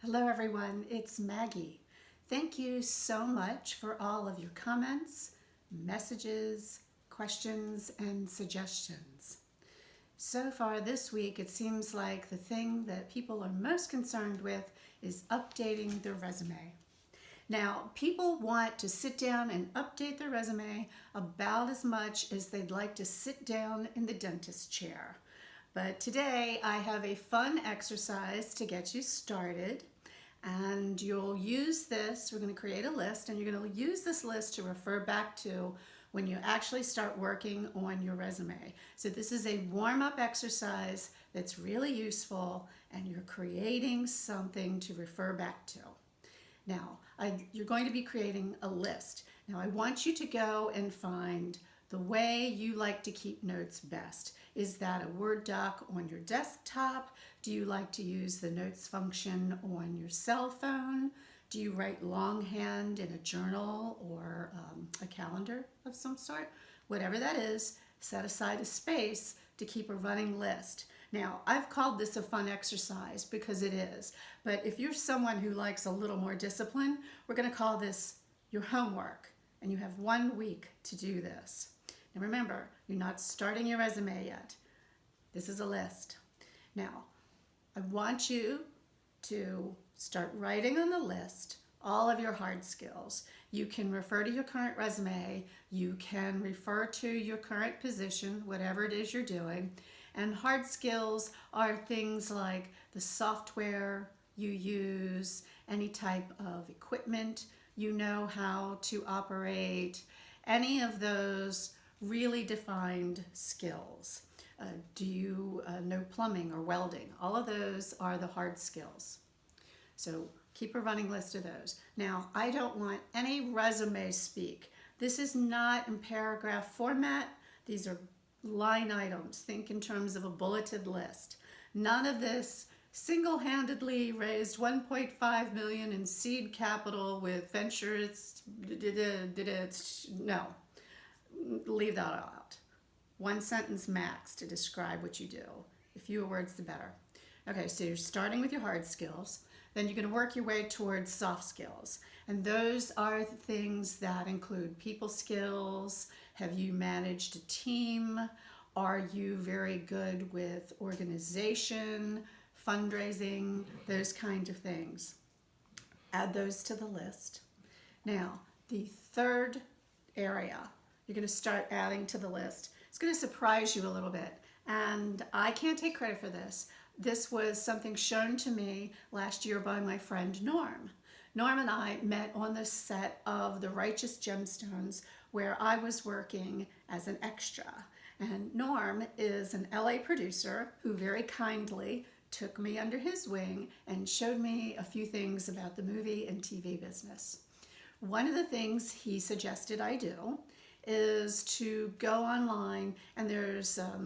Hello everyone, it's Maggie. Thank you so much for all of your comments, messages, questions, and suggestions. So far this week, it seems like the thing that people are most concerned with is updating their resume. Now, people want to sit down and update their resume about as much as they'd like to sit down in the dentist chair. But today I have a fun exercise to get you started. And you'll use this, we're going to create a list, and you're going to use this list to refer back to when you actually start working on your resume. So this is a warm-up exercise that's really useful, and you're creating something to refer back to. Now, you're going to be creating a list. Now, I want you to go and find the way you like to keep notes best. Is that a Word doc on your desktop? Do you like to use the notes function on your cell phone? Do you write longhand in a journal or a calendar of some sort? Whatever that is, set aside a space to keep a running list. Now, I've called this a fun exercise because it is, but if you're someone who likes a little more discipline, we're going to call this your homework, and you have 1 week to do this. Now remember, you're not starting your resume yet. This is a list. Now, I want you to start writing on the list all of your hard skills. You can refer to your current resume. You can refer to your current position, whatever it is you're doing. And hard skills are things like the software you use, any type of equipment you know how to operate, any of those really defined skills. Do you know plumbing or welding? All of those are the hard skills. So keep a running list of those. Now, I don't want any resume speak. This is not in paragraph format. These are line items. Think in terms of a bulleted list. None of this single-handedly raised 1.5 million in seed capital with ventures. No, leave that out. 1 sentence max to describe what you do. The fewer words, the better. Okay, so you're starting with your hard skills. Then you're going to work your way towards soft skills. And those are the things that include people skills. Have you managed a team? Are you very good with organization, fundraising, those kind of things? Add those to the list. Now, the third area you're going to start adding to the list. It's going to surprise you a little bit. And I can't take credit for this. This was something shown to me last year by my friend Norm. Norm and I met on the set of The Righteous Gemstones where I was working as an extra. And Norm is an LA producer who very kindly took me under his wing and showed me a few things about the movie and TV business. One of the things he suggested I do is to go online, and there's a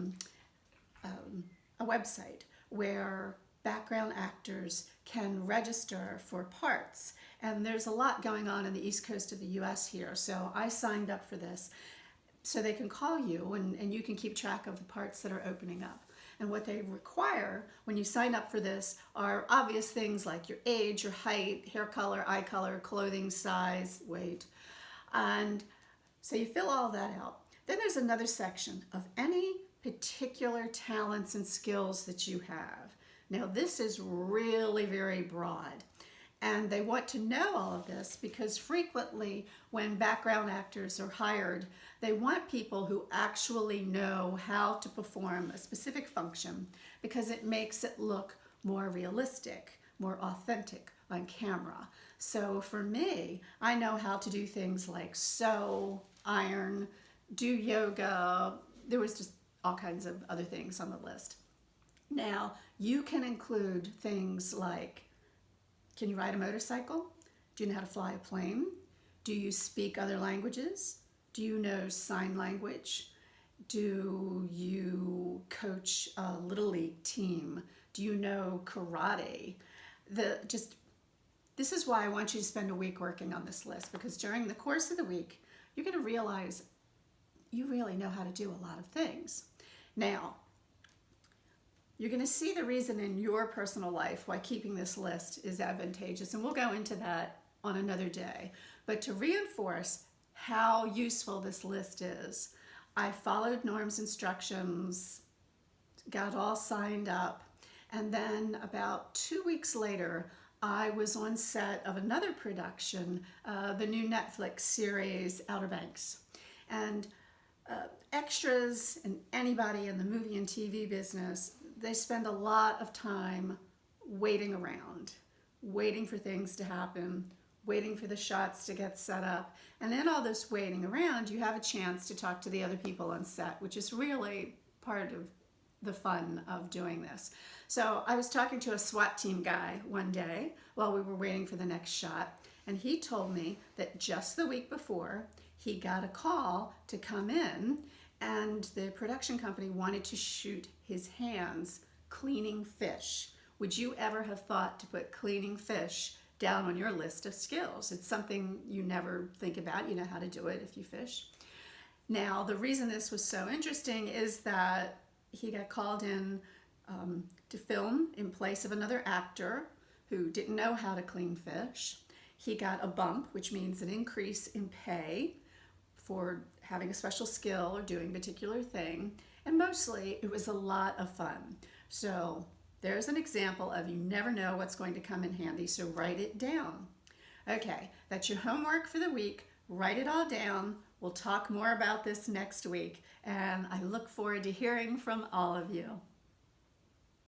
website where background actors can register for parts. And there's a lot going on in the East Coast of the US here, so I signed up for this so they can call you and you can keep track of the parts that are opening up. And what they require when you sign up for this are obvious things like your age, your height, hair color, eye color, clothing size, weight. And so you fill all that out. Then there's another section of any particular talents and skills that you have. Now this is really very broad. And they want to know all of this because frequently when background actors are hired, they want people who actually know how to perform a specific function because it makes it look more realistic, more authentic on camera. So for me, I know how to do things like sew, iron, do yoga. There was just all kinds of other things on the list. Now, you can include things like, can you ride a motorcycle? Do you know how to fly a plane? Do you speak other languages? Do you know sign language? Do you coach a Little League team? Do you know karate? This is why I want you to spend a week working on this list, because during the course of the week, you're going to realize you really know how to do a lot of things. Now, You're going to see the reason in your personal life why keeping this list is advantageous, and we'll go into that on another day. But to reinforce how useful this list is, I followed Norm's instructions, got all signed up, and then about 2 weeks later, I was on set of another production, the new Netflix series Outer Banks. And extras and anybody in the movie and TV business, they spend a lot of time waiting around, waiting for things to happen, waiting for the shots to get set up. And in all this waiting around, you have a chance to talk to the other people on set, which is really part of the fun of doing this. So I was talking to a SWAT team guy one day while we were waiting for the next shot, and he told me that just the week before, he got a call to come in, and the production company wanted to shoot his hands cleaning fish. Would you ever have thought to put cleaning fish down on your list of skills? It's something you never think about. You know how to do it if you fish. Now, the reason this was so interesting is that he got called in to film in place of another actor who didn't know how to clean fish. He got a bump, which means an increase in pay for having a special skill or doing a particular thing. And mostly it was a lot of fun. So there's an example of you never know what's going to come in handy, so write it down. Okay, that's your homework for the week. Write it all down. We'll talk more about this next week, and I look forward to hearing from all of you.